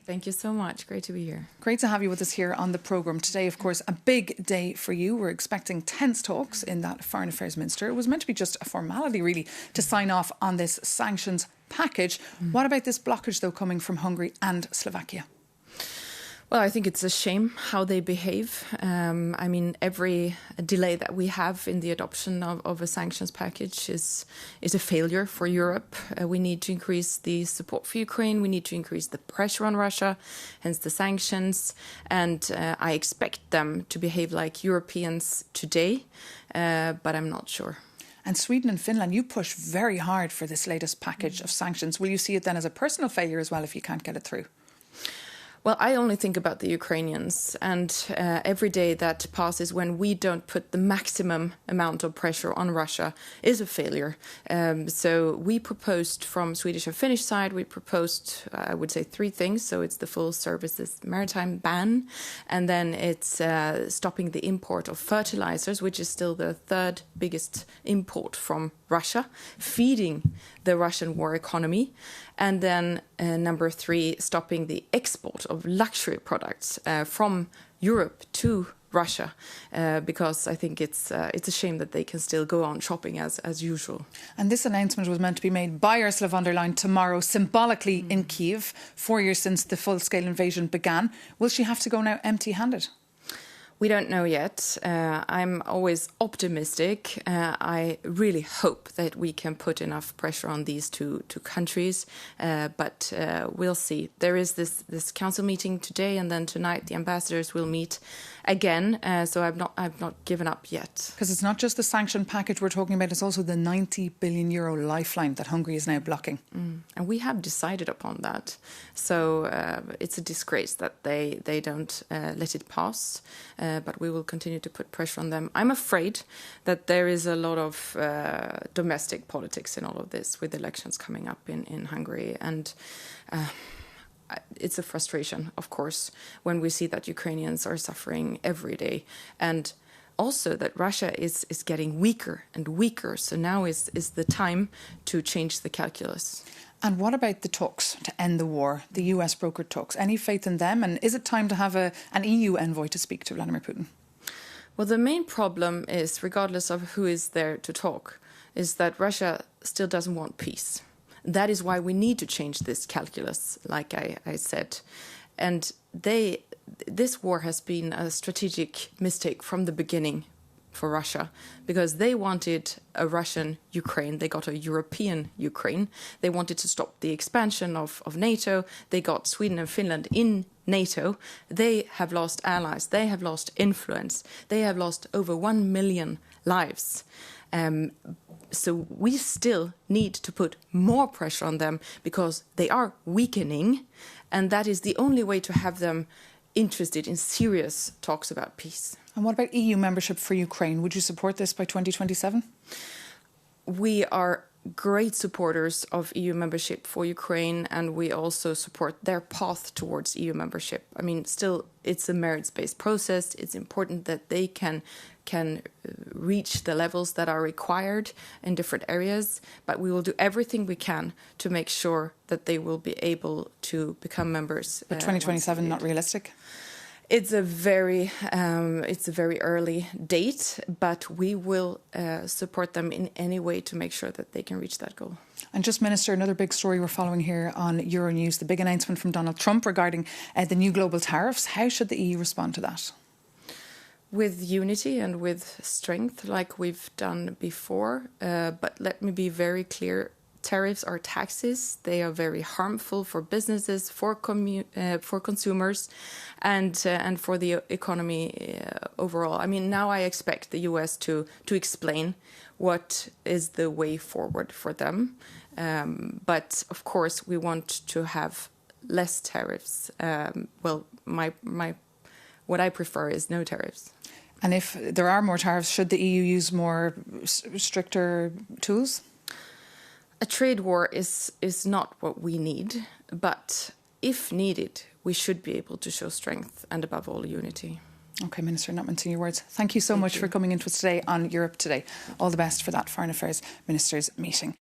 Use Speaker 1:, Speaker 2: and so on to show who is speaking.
Speaker 1: Thank you so much. Great to be here.
Speaker 2: Great to have you with us here on the programme today. Of course, a big day for you. We're expecting tense talks in that Foreign Affairs Minister. It was meant to be just a formality, really, to sign off on this sanctions package. What about this blockage, though, coming from Hungary and Slovakia?
Speaker 1: Well, I think it's a shame how they behave. I mean, every delay that we have in the adoption of a sanctions package is a failure for Europe. We need to increase the support for Ukraine. We need to increase the pressure on Russia, hence the sanctions. And I expect them to behave like Europeans today, but I'm not sure.
Speaker 2: And Sweden and Finland, you push very hard for this latest package of sanctions. Will you see it then as a personal failure as well if you can't get it through?
Speaker 1: Well, I only think about the Ukrainians, and every day that passes when we don't put the maximum amount of pressure on Russia is a failure. So we proposed from Swedish and Finnish side, we proposed, I would say, 3 things. So it's the full services maritime ban, and then it's stopping the import of fertilizers, which is still the 3rd biggest import from Russia, feeding the Russian war economy. And then number 3, stopping the export of luxury products from Europe to Russia, because I think it's a shame that they can still go on shopping as usual.
Speaker 2: And this announcement was meant to be made by Ursula von der Leyen tomorrow, symbolically in Kyiv, 4 years since the full-scale invasion began. Will she have to go now empty-handed?
Speaker 1: We don't know yet. I'm always optimistic. I really hope that we can put enough pressure on these two countries, but we'll see. There is this council meeting today, and then tonight the ambassadors will meet again. So I've not given up yet.
Speaker 2: Because it's not just the sanction package we're talking about; it's also the €90 billion lifeline that Hungary is now blocking.
Speaker 1: And we have decided upon that. So it's a disgrace that they don't let it pass. But we will continue to put pressure on them. I'm afraid that there is a lot of domestic politics in all of this, with elections coming up in Hungary. And it's a frustration, of course, when we see that Ukrainians are suffering every day. And also that Russia is getting weaker and weaker. So now is the time to change the calculus.
Speaker 2: And what about the talks to end the war, the US brokered talks? Any faith in them? And is it time to have an EU envoy to speak to Vladimir Putin?
Speaker 1: Well, the main problem is, regardless of who is there to talk, is that Russia still doesn't want peace. That is why we need to change this calculus, like I said. And this war has been a strategic mistake from the beginning for Russia, because they wanted a Russian Ukraine. They got a European Ukraine. They wanted to stop the expansion of NATO. They got Sweden and Finland in NATO. They have lost allies. They have lost influence. They have lost over 1 million lives. So we still need to put more pressure on them, because they are weakening, and that is the only way to have them interested in serious talks about peace.
Speaker 2: And what about EU membership for Ukraine? Would you support this by 2027?
Speaker 1: We are great supporters of EU membership for Ukraine, and we also support their path towards EU membership. I mean, still, it's a merits-based process. It's important that they can reach the levels that are required in different areas, but we will do everything we can to make sure that they will be able to become members.
Speaker 2: But 2027 not realistic?
Speaker 1: It's a very early date, but we will support them in any way to make sure that they can reach that goal.
Speaker 2: And just, Minister, another big story we're following here on Euronews, the big announcement from Donald Trump regarding the new global tariffs. How should the EU respond to that?
Speaker 1: With unity and with strength, like we've done before. But let me be very clear. Tariffs are taxes. They are very harmful for businesses, for consumers, and for the economy overall. I mean, now I expect the US to explain what is the way forward for them. But of course, we want to have less tariffs. What I prefer is no tariffs.
Speaker 2: And if there are more tariffs, should the EU use more stricter tools?
Speaker 1: A trade war is not what we need, but if needed, we should be able to show strength and, above all, unity.
Speaker 2: OK, Minister, not mincing your words. Thank you so much for coming into us today on Europe Today. All the best for that Foreign Affairs Ministers' meeting.